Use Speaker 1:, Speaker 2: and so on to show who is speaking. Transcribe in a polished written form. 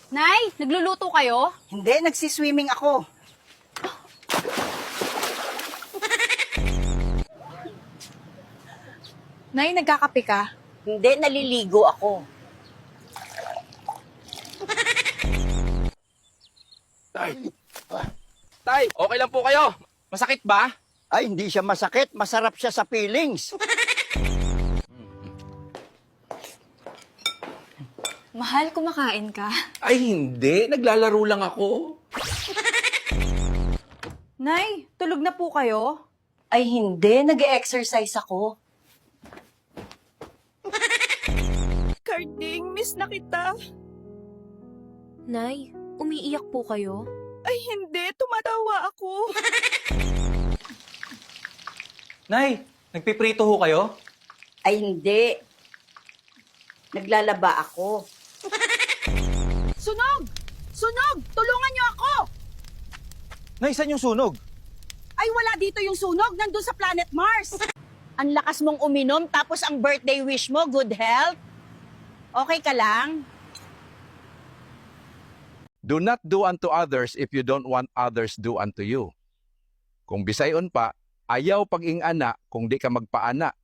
Speaker 1: Nay, nagluluto kayo?
Speaker 2: Hindi, nagsiswimming ako.
Speaker 1: Nay, nagkakape ka?
Speaker 2: Hindi, naliligo ako.
Speaker 3: Tay, okay lang po kayo? Masakit ba?
Speaker 4: Ay, hindi siya masakit. Masarap siya sa feelings.
Speaker 1: Mahal, kumakain ka.
Speaker 3: Ay, hindi. Naglalaro lang ako.
Speaker 1: Nay, tulog na po kayo?
Speaker 2: Ay hindi, nag-exercise ako.
Speaker 5: Carding, miss na kita.
Speaker 6: Nay, umiiyak po kayo?
Speaker 5: Ay hindi, tumatawa ako.
Speaker 7: Nay, nagpiprito ho kayo?
Speaker 2: Ay hindi. Naglalaba ako.
Speaker 5: Sunog! Sunog! Tulungan niyo ako!
Speaker 7: Nay, saan yung sunog?
Speaker 5: Ay wala dito yung sunog, nandun sa planet Mars.
Speaker 2: Ang lakas mong uminom tapos ang birthday wish mo, good health? Okay ka lang?
Speaker 8: Do not do unto others if you don't want others do unto you. Kung bisayon pa, ayaw pag-ingana kung di ka magpaana.